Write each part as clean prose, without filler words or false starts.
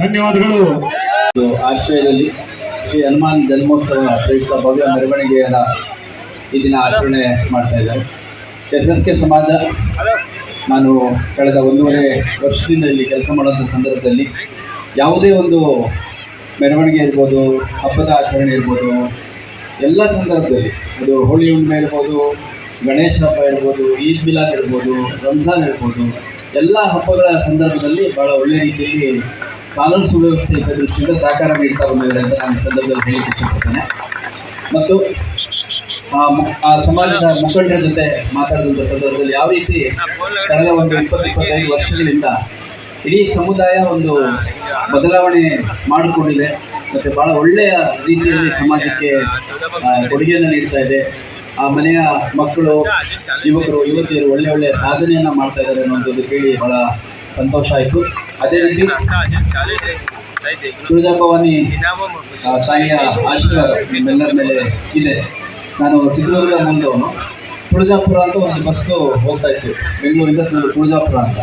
ಧನ್ಯವಾದಗಳು. ಆಶ್ರಯದಲ್ಲಿ ಶ್ರೀ ಹನುಮಾನ್ ಜನ್ಮೋತ್ಸವ ಪ್ರಯುಕ್ತ ಭವ್ಯ ಮೆರವಣಿಗೆಯ ಈ ದಿನ ಆಚರಣೆ ಮಾಡ್ತಾ ಇದ್ದಾರೆ. SSK ಸಮಾಜ ನಾನು ಕಳೆದ 1.5 ವರ್ಷದಿಂದ ಇಲ್ಲಿ ಕೆಲಸ ಮಾಡುವಂಥ ಸಂದರ್ಭದಲ್ಲಿ ಯಾವುದೇ ಒಂದು ಮೆರವಣಿಗೆ ಇರ್ಬೋದು, ಹಬ್ಬದ ಆಚರಣೆ ಇರ್ಬೋದು, ಎಲ್ಲ ಸಂದರ್ಭದಲ್ಲಿ ಅದು ಹೋಳಿ ಹುಣ್ಣಿಮೆ ಇರ್ಬೋದು, ಗಣೇಶ ಹಬ್ಬ ಇರ್ಬೋದು, ಈದ್ ಮಿಲಾದ್ ಇರ್ಬೋದು, ರಂಜಾನ್ ಇರ್ಬೋದು, ಎಲ್ಲ ಹಬ್ಬಗಳ ಸಂದರ್ಭದಲ್ಲಿ ಭಾಳ ಒಳ್ಳೆಯ ರೀತಿಯಲ್ಲಿ ಕಾನೂನು ಸುವ್ಯವಸ್ಥೆ ಇದ್ದ ದೃಷ್ಟಿಯಿಂದ ಸಹಕಾರ ನೀಡ್ತಾ ಬಂದಿದ್ದಾರೆ ಅಂತ ನಾನು ಈ ಸಂದರ್ಭದಲ್ಲಿ ಹೇಳಲಿಕ್ಕೆ ಇಷ್ಟಪಡ್ತೇನೆ. ಮತ್ತು ಆ ಸಮಾಜದ ಮುಖಂಡರ ಜೊತೆ ಮಾತಾಡಿದಂಥ ಸಂದರ್ಭದಲ್ಲಿ ಯಾವ ರೀತಿ ಕಳೆದ ಒಂದು 20-25 ವರ್ಷಗಳಿಂದ ಇಡೀ ಸಮುದಾಯ ಒಂದು ಬದಲಾವಣೆ ಮಾಡಿಕೊಂಡಿದೆ ಮತ್ತು ಭಾಳ ಒಳ್ಳೆಯ ರೀತಿಯಲ್ಲಿ ಸಮಾಜಕ್ಕೆ ಕೊಡುಗೆಯನ್ನು ನೀಡ್ತಾ ಇದೆ. ಆ ಮನೆಯ ಮಕ್ಕಳು, ಯುವಕರು, ಯುವತಿಯರು ಒಳ್ಳೆಯ ಸಾಧನೆಯನ್ನು ಮಾಡ್ತಾ ಇದ್ದಾರೆ ಅನ್ನೋದು ಕೇಳಿ ಭಾಳ ಸಂತೋಷ ಆಯಿತು. ಅದೇ ರೀತಿ ತುಳಜಾಭವಾನಿ ತಾಯಿಯ ಆಶೀರ್ವಾದ ನಿಮ್ಮೆಲ್ಲರ ಮೇಲೆ ಇದೆ. ನಾನು ಚಿತ್ರದುರ್ಗ ಮುಂದವನು. ತುಳಜಾಪುರ ಅಂತ ಒಂದು ಬಸ್ಸು ಹೋಗ್ತಾ ಇತ್ತು ಬೆಂಗಳೂರಿಂದ ತುಳಜಾಪುರ ಅಂತ.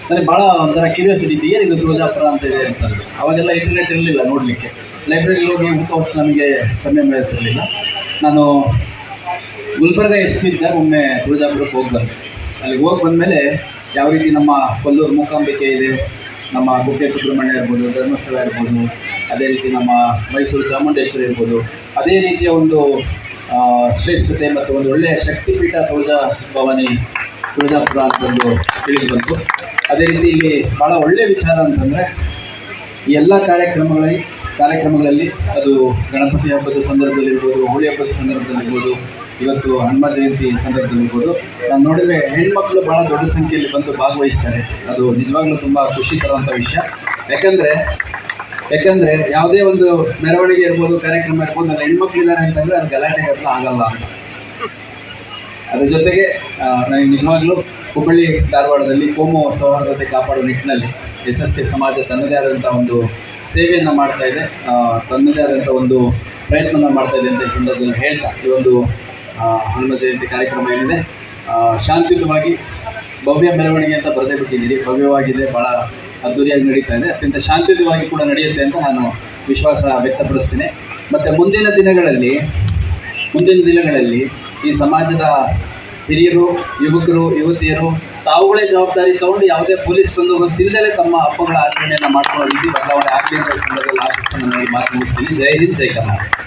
ನನಗೆ ಭಾಳ ಒಂಥರ ಕ್ಯೂರಿಯಾಸಿಟಿ, ಏನಿದು ತುಳಜಾಪುರ ಅಂತ ಇದೆ ಅಂತಂದು. ಅವಾಗೆಲ್ಲ ಇಂಟರ್ನೆಟ್ ಇರಲಿಲ್ಲ ನೋಡಲಿಕ್ಕೆ. ಲೈಬ್ರರಿಗೆ ಹೋಗಿ ಊಟ ನಮಗೆ ಸಮಯ ಇರ್ತಿರಲಿಲ್ಲ. ನಾನು ಗುಲ್ಬರ್ಗ SP ಇದ್ದಾಗ ಒಮ್ಮೆ ತುಳಜಾಪುರಕ್ಕೆ ಹೋಗಿ ಬಂದೆ. ಅಲ್ಲಿಗೆ ಹೋಗಿ ಬಂದಮೇಲೆ ಯಾವ ರೀತಿ ನಮ್ಮ ಕೊಲ್ಲೂರು ಮೂಕಾಂಬಿಕೆ ಇದೆ, ನಮ್ಮ ಕುಕ್ಕೆ ಸುಬ್ರಹ್ಮಣ್ಯ ಇರ್ಬೋದು, ಧರ್ಮಸ್ಥಳ ಇರ್ಬೋದು, ಅದೇ ರೀತಿ ನಮ್ಮ ಮೈಸೂರು ಚಾಮುಂಡೇಶ್ವರಿ ಇರ್ಬೋದು, ಅದೇ ರೀತಿಯ ಒಂದು ಶ್ರೇಷ್ಠತೆ ಮತ್ತು ಒಂದು ಒಳ್ಳೆಯ ಶಕ್ತಿಪೀಠ ತುಳಜಾಭವಾನಿ ತುಳಜಾಪುರ ಅಂತಂದು ತಿಳಿದು ಬಂತು. ಅದೇ ರೀತಿ ಇಲ್ಲಿ ಭಾಳ ಒಳ್ಳೆಯ ವಿಚಾರ ಅಂತಂದರೆ ಈ ಎಲ್ಲ ಕಾರ್ಯಕ್ರಮಗಳಲ್ಲಿ ಅದು ಗಣಪತಿ ಹಬ್ಬದ ಸಂದರ್ಭದಲ್ಲಿರ್ಬೋದು, ಹೋಳಿ ಹಬ್ಬದ ಸಂದರ್ಭದಲ್ಲಿರ್ಬೋದು, ಇವತ್ತು ಹನುಮ ಜಯಂತಿ ಸಂದರ್ಭದಲ್ಲಿರ್ಬೋದು, ನಾನು ನೋಡಿದರೆ ಹೆಣ್ಮಕ್ಳು ಭಾಳ ದೊಡ್ಡ ಸಂಖ್ಯೆಯಲ್ಲಿ ಬಂದು ಭಾಗವಹಿಸ್ತಾರೆ. ಅದು ನಿಜವಾಗ್ಲೂ ತುಂಬ ಖುಷಿ ತರುವಂಥ ವಿಷಯ. ಯಾಕಂದರೆ ಯಾವುದೇ ಒಂದು ಮೆರವಣಿಗೆ ಇರ್ಬೋದು, ಕಾರ್ಯಕ್ರಮ ಇರ್ಬೋದು, ನನ್ನ ಹೆಣ್ಮಕ್ಳಿದ್ದಾರೆ ಅಂತಂದರೆ ಅದು ಗಲಾಟೆ ಆಗಲ್ಲ ಅಂತ. ಅದ್ರ ಜೊತೆಗೆ ನನಗೆ ನಿಜವಾಗ್ಲೂ ಹುಬ್ಬಳ್ಳಿ ಧಾರವಾಡದಲ್ಲಿ ಕೋಮು ಸೌಹಾರ್ದತೆ ಕಾಪಾಡುವ ನಿಟ್ಟಿನಲ್ಲಿ SSK ಸಮಾಜ ತನ್ನದೇ ಆದಂಥ ಒಂದು ಸೇವೆಯನ್ನು ಮಾಡ್ತಾ ಇದೆ, ತನ್ನದೇ ಆದಂಥ ಒಂದು ಪ್ರಯತ್ನ ಮಾಡ್ತಾ ಇದೆ ಅಂತ ಈ ಸಂದರ್ಭದಲ್ಲಿ ಹೇಳ್ತಾ, ಈ ಒಂದು ಹನುಮ ಜಯಂತಿ ಕಾರ್ಯಕ್ರಮ ಏನಿದೆ ಶಾಂತಿಯುತವಾಗಿ ಭವ್ಯ ಮೆರವಣಿಗೆ ಅಂತ ಬರೆದೇ ಬಿಟ್ಟಿದ್ದೀರಿ. ಭವ್ಯವಾಗಿದೆ, ಭಾಳ ಅದ್ದೂರಿಯಾಗಿ ನಡೀತಾ ಇದೆ. ಅತ್ಯಂತ ಶಾಂತಿಯುತವಾಗಿ ಕೂಡ ನಡೆಯುತ್ತೆ ಅಂತ ನಾನು ವಿಶ್ವಾಸ ವ್ಯಕ್ತಪಡಿಸ್ತೀನಿ. ಮತ್ತು ಮುಂದಿನ ದಿನಗಳಲ್ಲಿ ಈ ಸಮಾಜದ ಹಿರಿಯರು, ಯುವಕರು, ಯುವತಿಯರು ತಾವುಗಳೇ ಜವಾಬ್ದಾರಿ ತಗೊಂಡು ಯಾವುದೇ ಪೊಲೀಸ್ ಬಂದೋಬಸ್ತ್ ಇಲ್ಲದೆ ತಮ್ಮ ಹಬ್ಬಗಳ ಆಚರಣೆಯನ್ನು ಮಾಡ್ಕೊಳ್ಳೋ ರೀತಿ ಬದಲಾವಣೆ ಆಗಲಿ ಅಂತ ಸಂದರ್ಭದಲ್ಲಿ ಆಶಿಸ್ತು. ನಾನು ಮಾತು ಮುಗಿಸ್ತೀನಿ. ಜೈ ಹಿಂದ್, ಜೈ ಕರ್ನಾಟಕ.